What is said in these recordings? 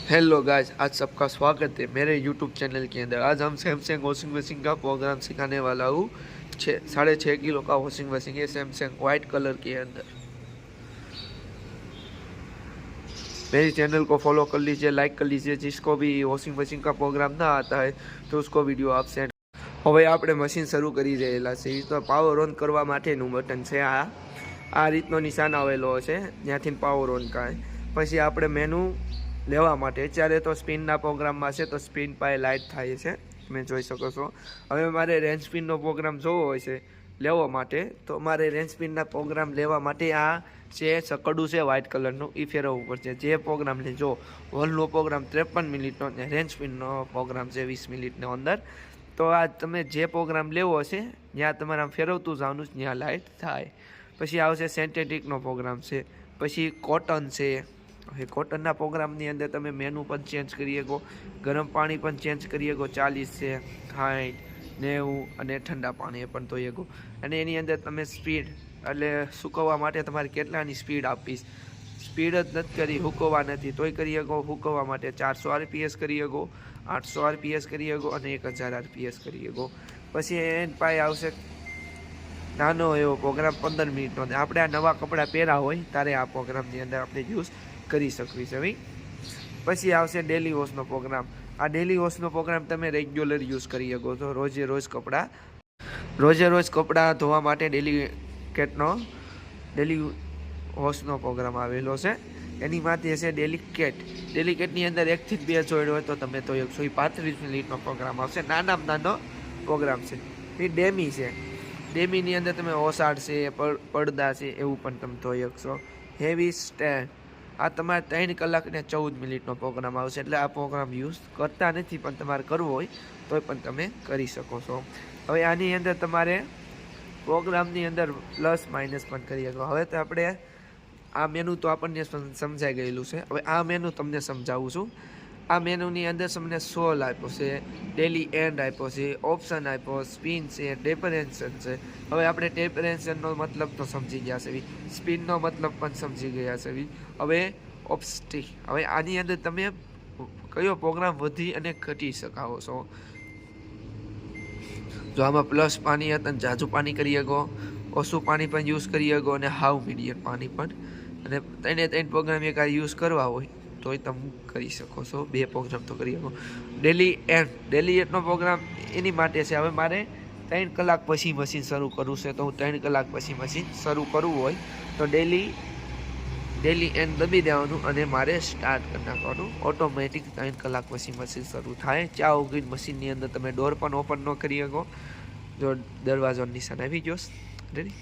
Hello guys, आज सबका स्वागत है मेरे यूट्यूब चैनल के अंदर। आज हम सैमसंग वॉशिंग मशीन का प्रोग्राम सिखाने वाला हूँ। 6.5 किलो का वॉशिंग मशीन है सैमसंग वाइट कलर के अंदर। मेरी चैनल को फॉलो कर लीजिए, लाइक कर लीजिए। जिसको भी वॉशिंग मशीन का प्रोग्राम ना आता है तो उसको वीडियो आप सेंड। હવે આપણે મશીન શરૂ કરી રહેલા છે તો પાવર ઓન કરવા માટેનું બટન છે આ રીતનો નિશાન આવેલો છે, ત્યાંથી પાવર ઓન થાય। પછી આપણે મેનુ લેવા માટે અત્યારે તો સ્પિનના પ્રોગ્રામમાં છે તો સ્પિન પાસે લાઇટ થાય છે, તમે જોઈ શકો છો। હવે મારે રેન્જ સ્પિનનો પ્રોગ્રામ જોવો હોય છે લેવા માટે તો મારે રેન્જ સ્પિનના પ્રોગ્રામ લેવા માટે આ છે સકડું છે વ્હાઇટ કલરનું, એ ફેરવવું પડશે। જે પ્રોગ્રામને જો વોલનો પ્રોગ્રામ 53 મિનિટનો ને રેન્જ સ્પિનનો પ્રોગ્રામ છે 20 મિનિટનો અંદર, તો આ તમે જે પ્રોગ્રામ લેવો હશે ત્યાં તમારે આમ ફેરવતું જવાનું, ત્યાં લાઇટ થાય। પછી આવશે સેન્ટેટિકનો પ્રોગ્રામ છે, પછી કોટન છે। હવે કોટનના પ્રોગ્રામની અંદર તમે મેનુ પણ ચેન્જ કરી શકો, ગરમ પાણી પણ ચેન્જ કરી શકો, 40 છે, 60, 90 અને ઠંડા પાણી પણ ધોઈ શકો। અને એની અંદર તમે સ્પીડ એટલે સૂકવવા માટે તમારે કેટલાની સ્પીડ આપીશ, સ્પીડ જ નથી કરી, હુકવવા નથી તોય કરી શકો। હુકવવા માટે 400 RPS કરી શકો, 800 RPS કરી શકો અને 1000 RPS કરી શકો। પછી એન પાસે આવશે નાનો એવો પ્રોગ્રામ 15 મિનિટનો, આપણે આ નવા કપડાં પહેર્યા હોય ત્યારે આ પ્રોગ્રામની અંદર આપણે યુઝ કરી શકવી છે। પછી આવશે ડેલી વોશનો પ્રોગ્રામ। આ ડેલી વોશનો પ્રોગ્રામ તમે રેગ્યુલર યુઝ કરી શકો છો, રોજે રોજ કપડાં ધોવા માટે ડેલી વોશનો પ્રોગ્રામ આવેલો છે। એની માથે છે ડેલિકેટની અંદર 1 થી 2 જોઈડ હોય તો તમે તો 135 મિનિટનો પ્રોગ્રામ આવશે। નાનામાં નાનો પ્રોગ્રામ છે એ ડેમી છે, ડેમીની અંદર તમે ઓસાડ છે, પડદા છે એવું પણ તમે ધોઈ શકશો। હેવી સ્ટેન્ડ આ તમારે 3 કલાક ને 14 મિનિટનો પ્રોગ્રામ આવશે, એટલે આ પ્રોગ્રામ યુઝ કરતા નથી પણ તમારે કરવો હોય તો પણ તમે કરી શકો છો। હવે આની અંદર તમારે પ્રોગ્રામની અંદર પ્લસ માઇનસ પણ કરી શકો। હવે તો આપણે આ મેનુ તો આપણને સમજાઈ ગયેલું છે, હવે આ મેનુ તમને સમજાવું છું। આ મેનુની અંદર તમને સોલ આપ્યો છે, ડેલી એન્ડ આપ્યો છે, ઓપ્શન આપ્યો, સ્પિન છે, ટેમ્પરેચર છે। હવે આપણે ટેમ્પરેચરનો મતલબ તો સમજી ગયા છે, સ્પિનનો મતલબ પણ સમજી ગયા છે। હવે ઓપ્સ્ટી, હવે આની અંદર તમે કયો પ્રોગ્રામ વધી અને ઘટી શકાવો છો। જો આમાં પ્લસ પાણી હતા ને ઝાઝું પાણી કરી શકો, ઓછું પાણી પણ યુઝ કરી શકો અને હાવ મીડિયમ પાણી પણ, અને 3 પ્રોગ્રામ એક આ યુઝ કરવા હોય તોય તમે કરી શકો છો, 2 પ્રોગ્રામ તો કરી શકો। ડેલી એન્ડનો પ્રોગ્રામ એની માટે છે, હવે મારે 3 કલાક પછી મશીન શરૂ કરવું છે તો હું 3 કલાક પછી મશીન શરૂ કરવું હોય તો ડેલી એન્ડ દબી દેવાનું અને મારે સ્ટાર્ટ કરી નાખવાનું, ઓટોમેટિક 3 કલાક પછી મશીન શરૂ થાય। ચા ઉગીને મશીનની અંદર તમે ડોર પણ ઓપન ન કરી શકો, જો દરવાજો નિશાન આવી ગયો રેડી,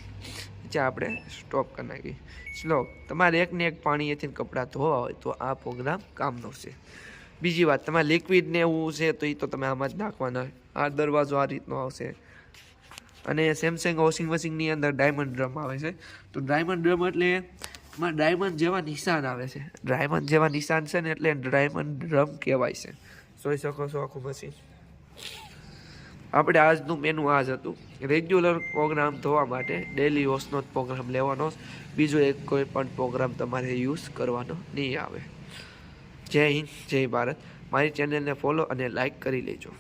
ચા આપણે સ્ટોપ કરી નાખી સ્લો। તમારે એકને એક પાણીએથી કપડાં ધોવા હોય તો આ પ્રોગ્રામ કામનો છે। બીજી વાત, તમારે લિક્વિડ ને એવું છે તો એ તો તમે આમાં જ નાખવાના, આ દરવાજો આ રીતનો આવશે। અને સેમસંગ વોશિંગ મશીનની અંદર ડાયમંડ ડ્રમ આવે છે, તો ડાયમંડ ડ્રમ એટલે એમાં ડાયમંડ જેવા નિશાન આવે છે, ડાયમંડ જેવા નિશાન છે ને એટલે ડાયમંડ ડ્રમ કહેવાય છે। જોઈ શકો છો આખું મશીન। આપણે આજનું મેનુ આ જ હતું, રેગ્યુલર પ્રોગ્રામ ધોવા માટે ડેલી વોશનો જ પ્રોગ્રામ લેવાનો, બીજો એક કોઈ પણ પ્રોગ્રામ તમારે યુઝ કરવાનો નહીં આવે। જય હિન્દ, જય ભારત। મારી ચેનલને ફોલો અને લાઈક કરી લેજો।